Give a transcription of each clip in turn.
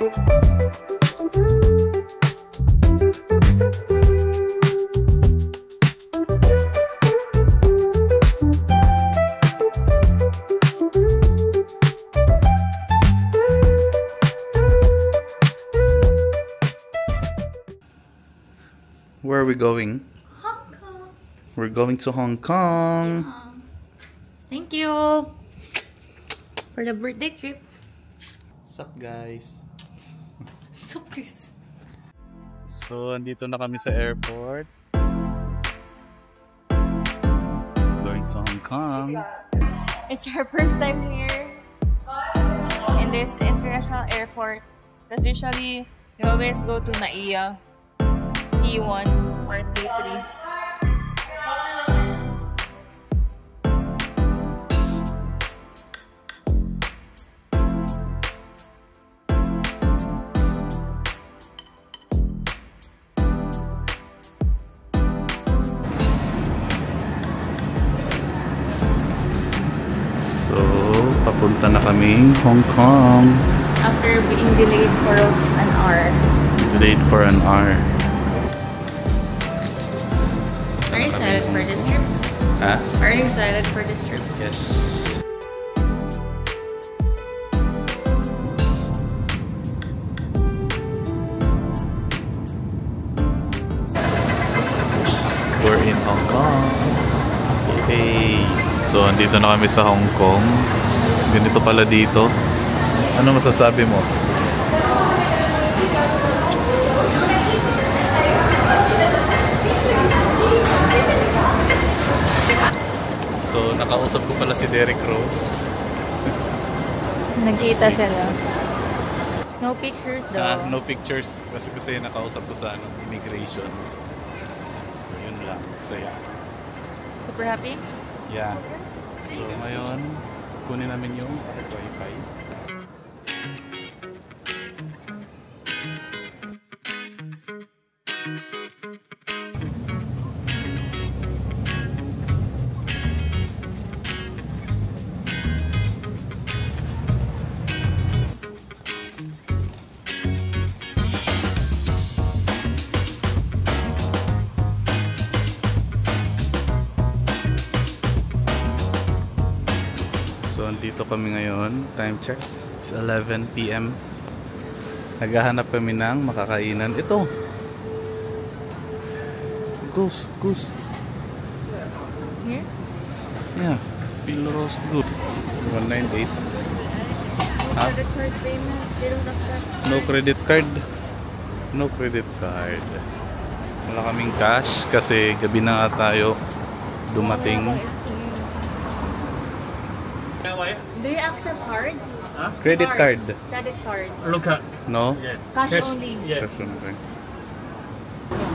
Where are we going? Hong Kong. We're going to Hong Kong. Thank you for the birthday trip. What's up, guys? So Chris. So, andito na kami sa airport. Going to Hong Kong. It's our first time here in this international airport. Because usually we always go to Naiya, T1 or T3. So, papunta na kaming Hong Kong. After being delayed for an hour. Delayed for an hour. Are you excited for this trip? Huh? Are you excited for this trip? Yes. We're in Hong Kong. Yay! So, andito na kami sa Hong Kong. Ganito pala dito. Ano masasabi mo? So, nakausap ko pala si Derek Rose. Nagkita sila. No pictures though. No pictures kasi nakausap ko sa immigration. So, yun lang. So, yeah. Super happy? Yeah. So, ngayon, kunin namin yung Wi-Fi. So, andito kami ngayon. Time check. It's 11 PM. Naghahanap kami ng makakainan. Ito! Goose! Goose! Here? Yeah. Pilo roast good. 198. Huh? Credit card payment. They don't accept. No credit card. No credit card. Wala kaming cash kasi gabi na nga tayo dumating. Do you accept cards? Huh? Credit card. Credit cards. Look at No? yeah. Cash only. Yeah. That's something.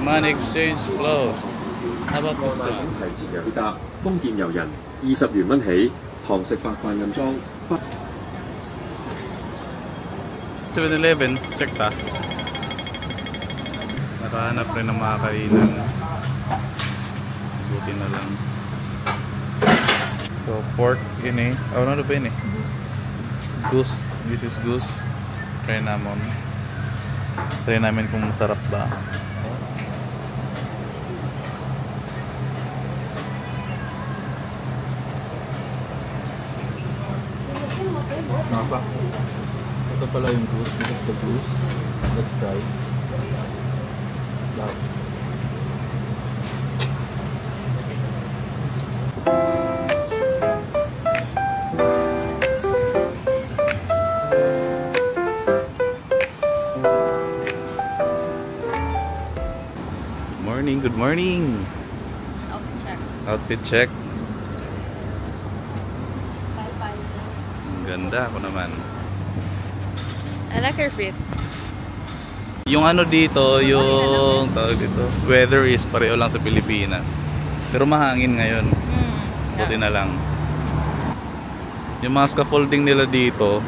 Money exchange closed. How about this 先 one? 提前有搭豐儉由人20元蚊起，韓式白飯任裝。 7-Eleven, check ta. Nakahanap rin ng mga kainan. Buti na lang. So, pork ini. Oh, ano ba ini? Goose. This is goose. Try namin. Try namin kung masarap ba. Nasa? Ito pala yung goose. This is the goose. Let's try. Wow. Good morning. Outfit check. Outfit check. Bye-bye. Ang ganda ako naman. I like your fit. Yung ano dito, yung tawag dito, weather is pareho lang sa Pilipinas. Pero mahangin ngayon. Buti na lang. Yung mga scaffolding nila dito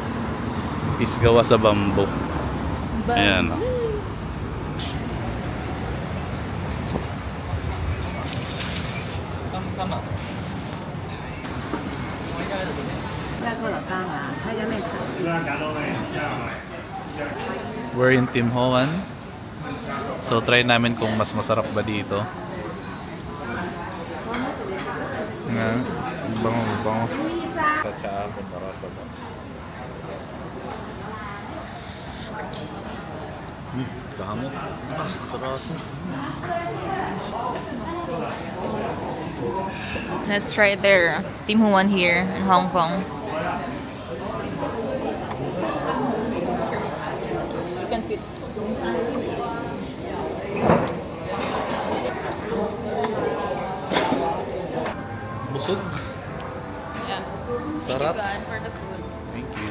is gawa sa bamboo. Ayan. Sama. 加扣落加牙，睇緊咩茶？加多咩？加埋。We're in Tim Ho Wan. So try namin kung mas masarap ba dito. Nga, bango. Tatsa akong parasa ba. Kahamot. Parasa. Let's try their Tim Ho Wan here in Hong Kong. Chicken feet. Busog. Yeah. Sarap. Thank you, God, for the food. Thank you.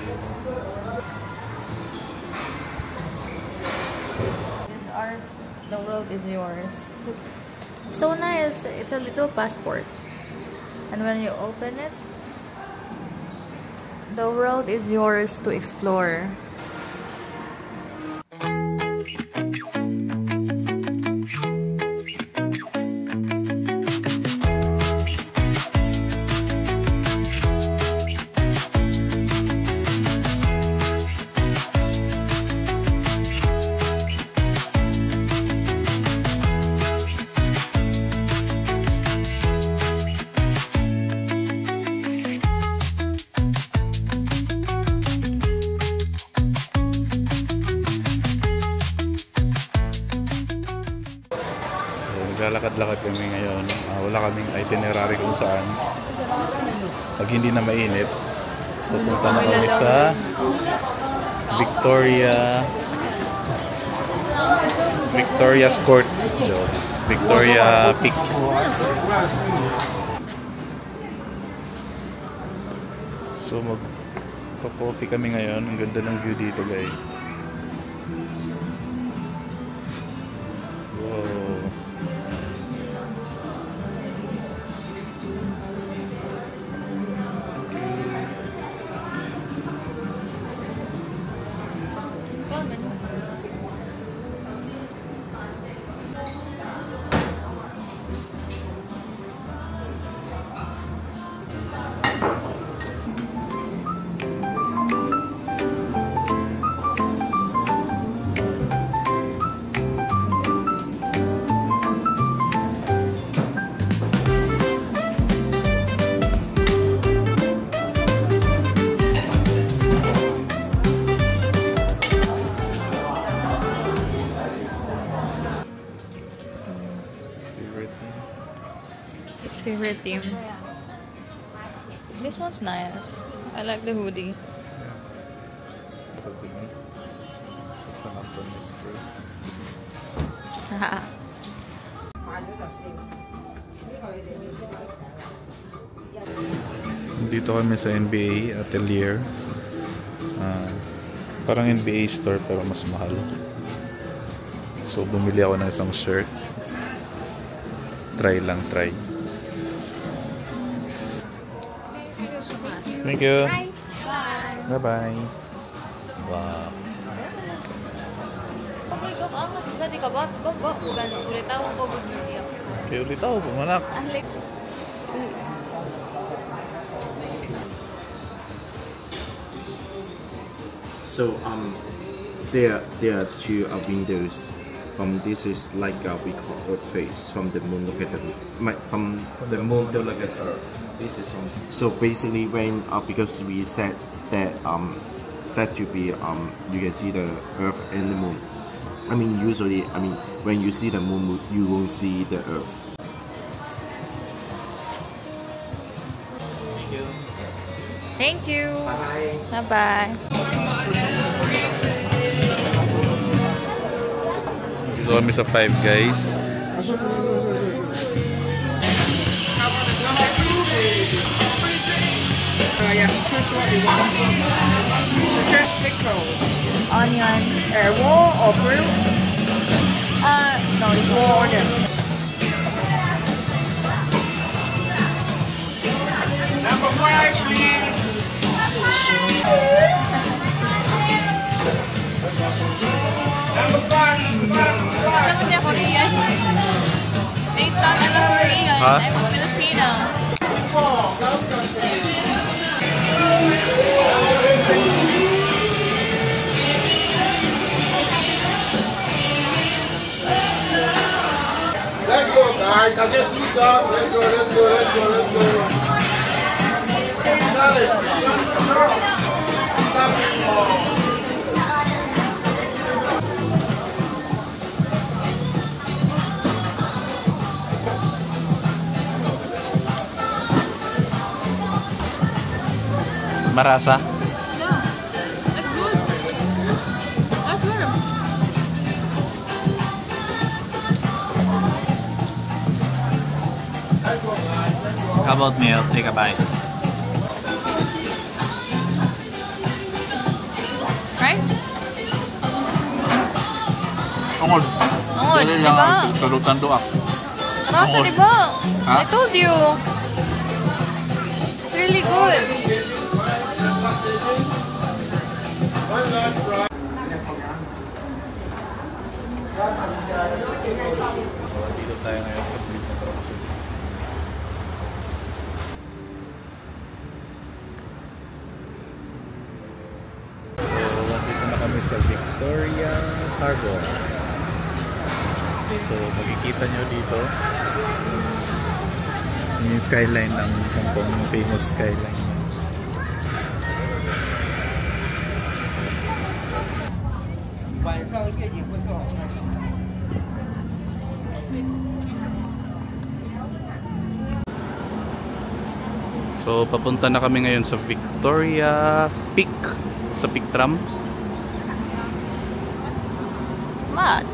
It's ours. The world is yours. Look. So nice. It's a little passport. And when you open it, the world is yours to explore. Naglalakad-lakad kami ngayon. Wala kaming itinerary kung saan. Pag hindi na mainit, pupunta na kami sa Victoria's Court. Victoria Peak. So magka-coffee kami ngayon. Ang ganda ng view dito, guys. Wow. Favorite team. This one's nice. I like the hoodie. Dito kami sa NBA Atelier. Parang NBA store pero mas mahal. So bumili ako ng isang shirt. Try. Thank you. Bye. Bye. Wow. Okay, ulit ako pumanak. So there are two windows. From this is like we call Earth face. From the moon look at from the moon to look at Earth. This is so basically when because we said that to be you can see the Earth and the moon. I mean usually when you see the moon you won't see the Earth. Thank you. Bye. Bye. Dito kami sa Five Guys. Yeah, choose what you want. Suggest pickles. Onions. Raw or grilled? No, it's Raw onion. Number 5, please. Number 5. Alam niya Korean. Nathan, alam Korean. Huh? I'm a Filipino. Marasa? Yeah. That's good. That's good. How about me? I'll take a bite. Right? Tungkol. Oh, diba? Salutan doak. Rasa, Tungkol. diba? Ha? I told you. It's really good. Dito tayo ngayon sa Big Traum. So, dito na kami sa Victoria Harbor. So, makikita nyo dito yung skyline ng Hong Kong, yung famous skyline. So, papunta na kami ngayon sa Victoria Peak, sa Peak Tram. What?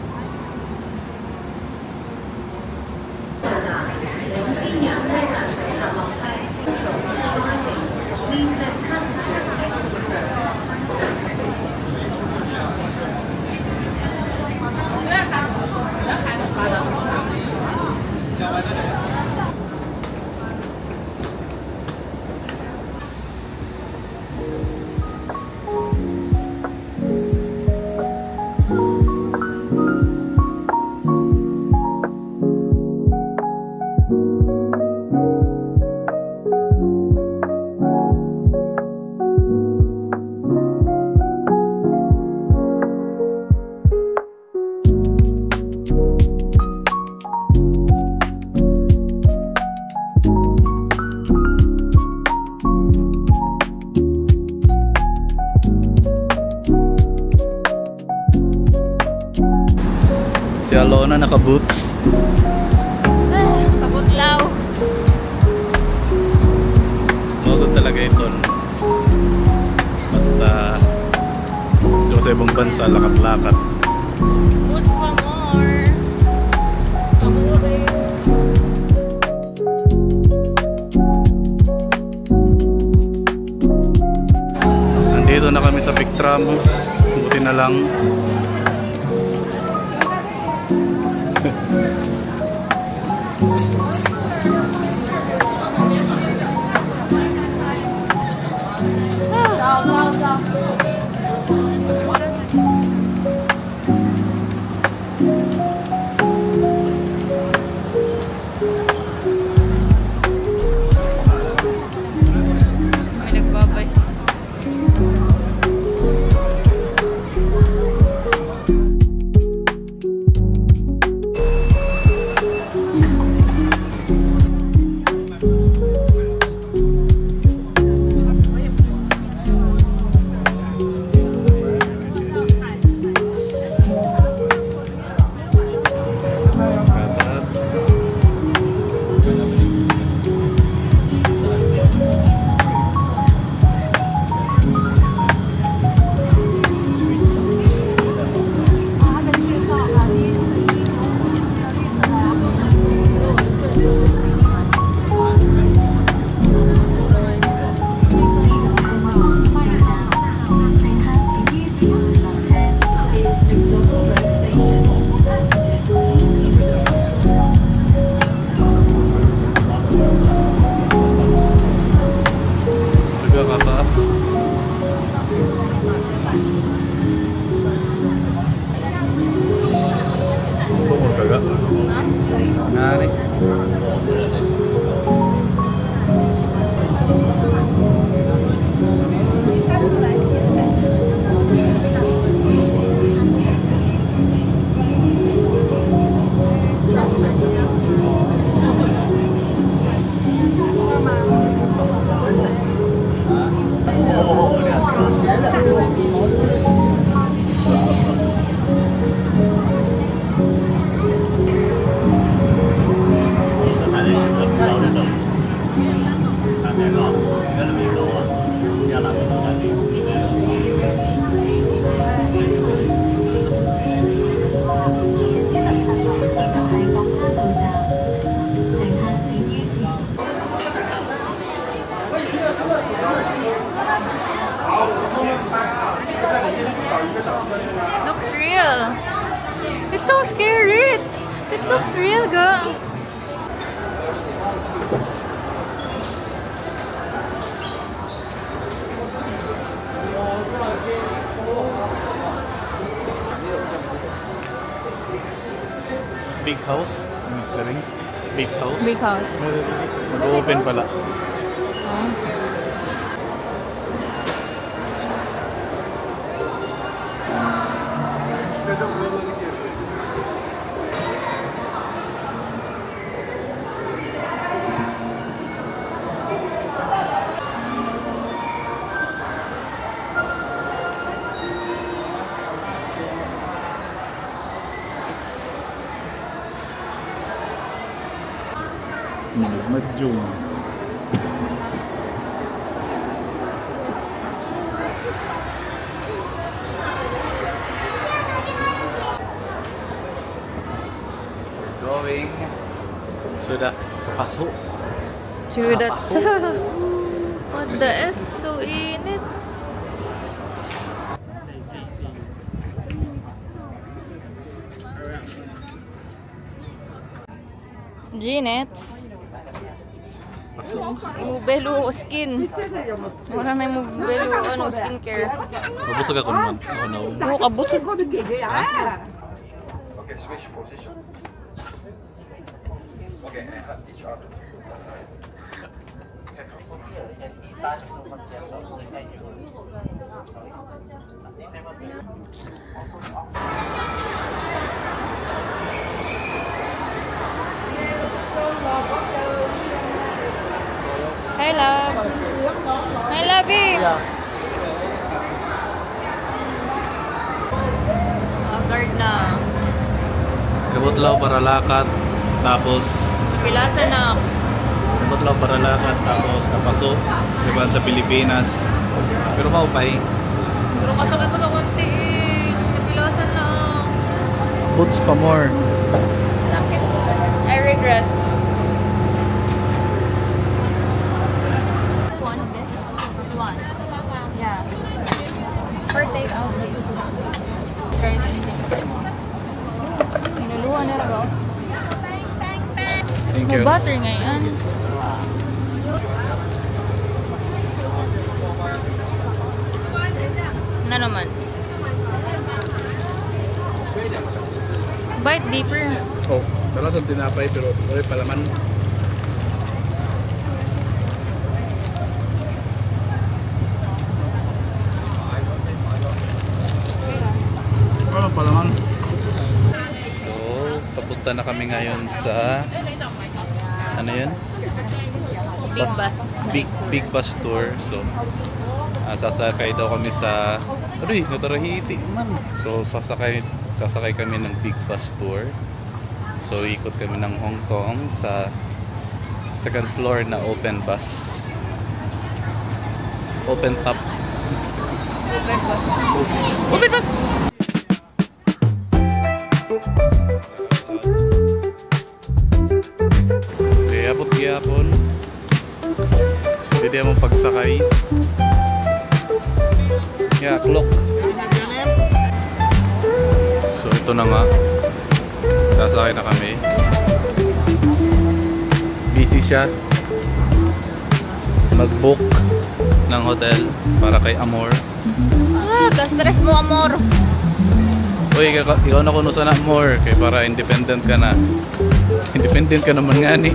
Si Alona naka-boots. Pabutlaw. Magod talaga ito. Basta yung sa ibang bansa, lakat-lakat. Boots pa more. Pabutlaw. Nandito na kami sa Peak Tram. Buti na lang. May nagbabay. Looks real. It's so scary. It looks real, girl. Big house? Mystery? Big house? Big house. Mag-open pala. Mag-zoom. Going to the paso. To the What the F? So init. Jeanette. Mubelo o skin. Mura na yung mubelo ano, skincare. Mabusag ako naman. Oh no. Oo, kabusog. Okay, switch position. Okay, each other. Hi, love. Hi, lovey. Guard na. Kabutlaw para lakat. Tapos Pilasa na. kabutlaw para lakat. Tapos kapaso. Diba sa Pilipinas. Pero maupay. Pero kasakit pa sa konti eh. Pilasa na. Boots pa more. Sakit. I regret. One. Yeah. For take out. Try this. Inuluhan na rin. Thank May you. butter ngayon. Na naman. Bite deeper. Oh, talasang tinapay pero wala palaman. Wala palaman. So, papunta na kami ngayon sa ano yun? Big bus. Big bus tour. So, sasakay daw kami sa aroy, natarahiti man. So, sasakay kami ng big bus tour. So, ikot kami ng Hong Kong sa second floor na open bus. Open top. Open bus. Open bus! Gayapon. Hindi mo pagsakay. Yeah, clock. So ito na nga. Sasakay na kami. Busy siya. Mag-book ng hotel para kay Amor. Ka-stress mo, Amor. Uy, ikaw na kuno sana Amor. Kaya para independent ka na. Independent ka naman nga ni.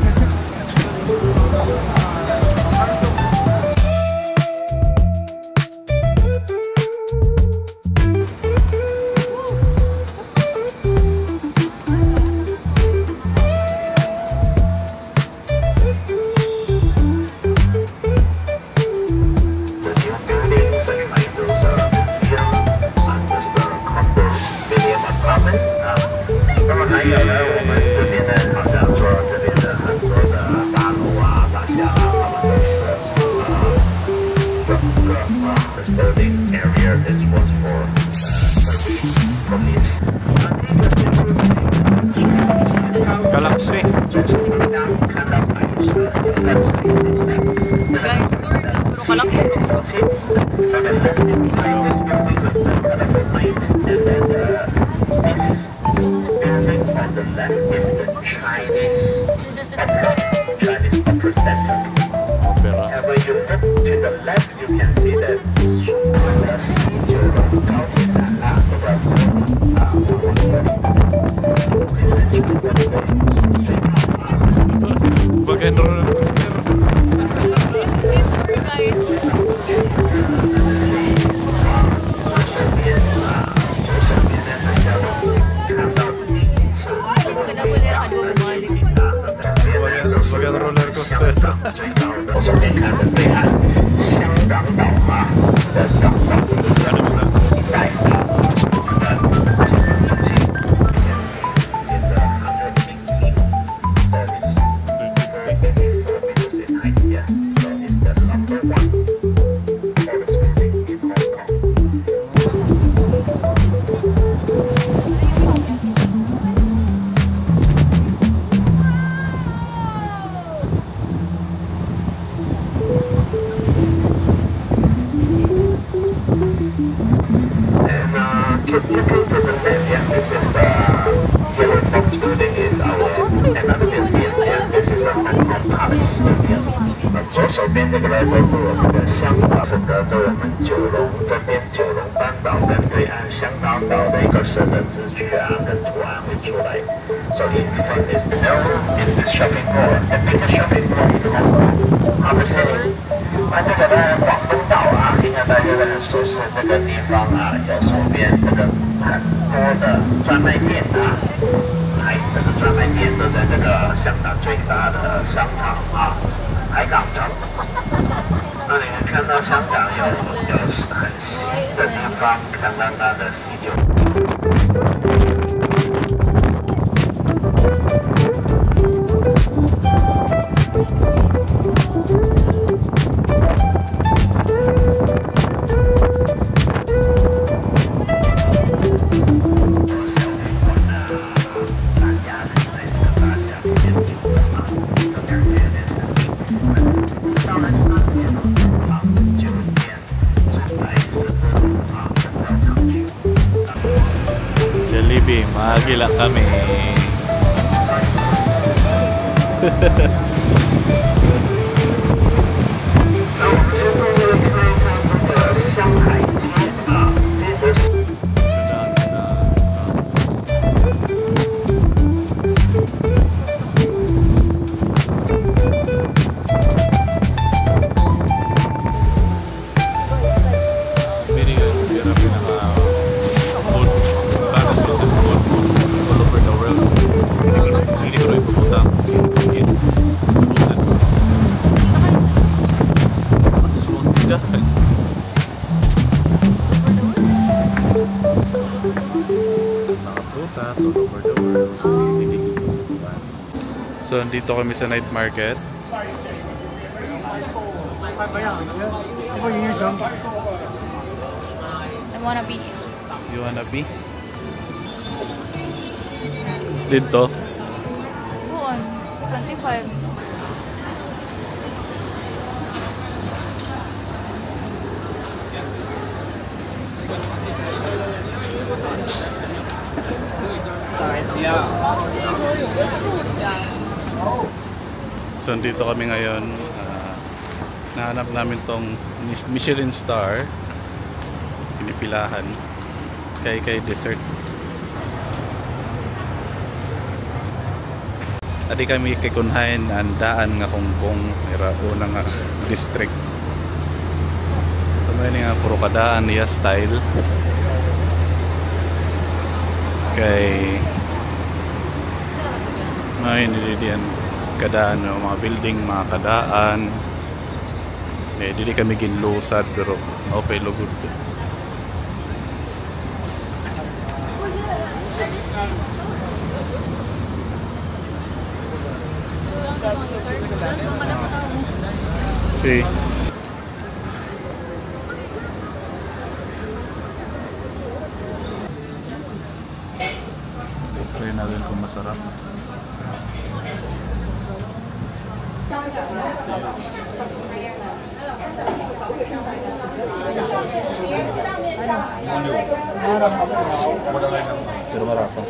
Galaxy. Guys, tour na. Puro Galaxy. 左手边这个呢，就是我们的香港，是隔着我们九龙这边九龙半岛跟对岸香港岛的一个神的字句啊，跟图案会出来。So in front is the in this shopping mall, the biggest shopping mall in Hong Kong, Harbour City. 那这个呢，广东道啊，应该大家都很熟悉这个地方啊，有手边这个很多的专卖店啊。这个专卖店都在这个香港最大的商场啊，海港城。那你们看到香港有很新的地方，相当大的喜酒。Jollibee, mahagila kami. So, dito kami sa night market. I wanna be. You wanna be? Dito. Buwan. 25. So, dito kami ngayon. Nahanap namin tong Michelin star. Pinipilahan. Kay dessert. Adi kami kikunhain ang daan nga kungkong ira unang district. So, may nga puro kadaan niya style. Kay may nilidian kadaan, mga building, mga kadaan. Dili kami ginlusad pero okay lugod. See. Try natin kung masarap. Pero marasa.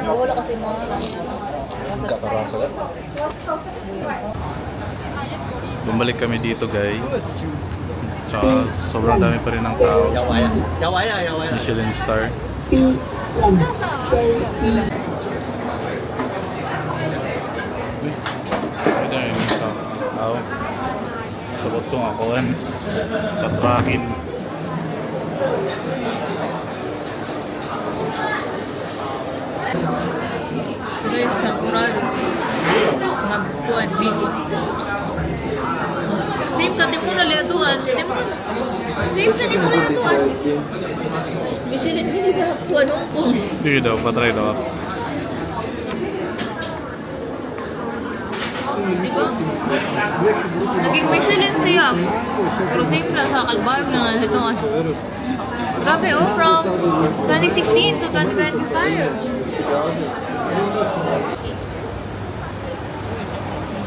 Wala kasi mga Kakarasa ka. Bumalik kami dito, guys. Tsaka sobrang dami pa rin ng tao. Michelin star. Ito yung isa. Sabot kong akuan. Patrakin. guys, champurado. Ngabuan, bigo. Same ka, di mo na liatuan. Same ka, di mo na liatuan. Michelin din sa kuan Hongkong. Sige daw, patry daw ako. Diba? Naging Michelin siya. Pero safe lang sa Kalbayog na nga ito. Grabe, oh, from 2016 to 2025.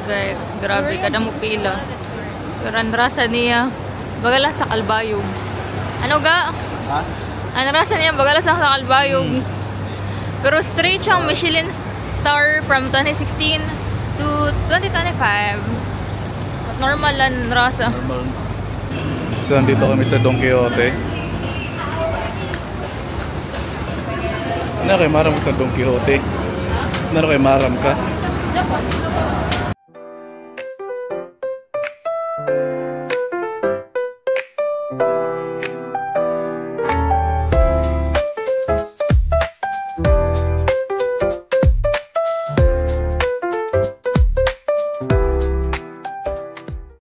Guys, grabe, kada mo pila. Pero ang rasa niya, bagala sa Kalbayog. Ano ga? Ha? Ano rasa niya? Bagalas lang sa kalbayog. Pero straight siyang Michelin star from 2016 to 2025. But normal lang rasa. Normal. So, andito kami sa Don Quixote. Ano kay maram sa Don Quixote? Ano kay maram ka? Diyan po.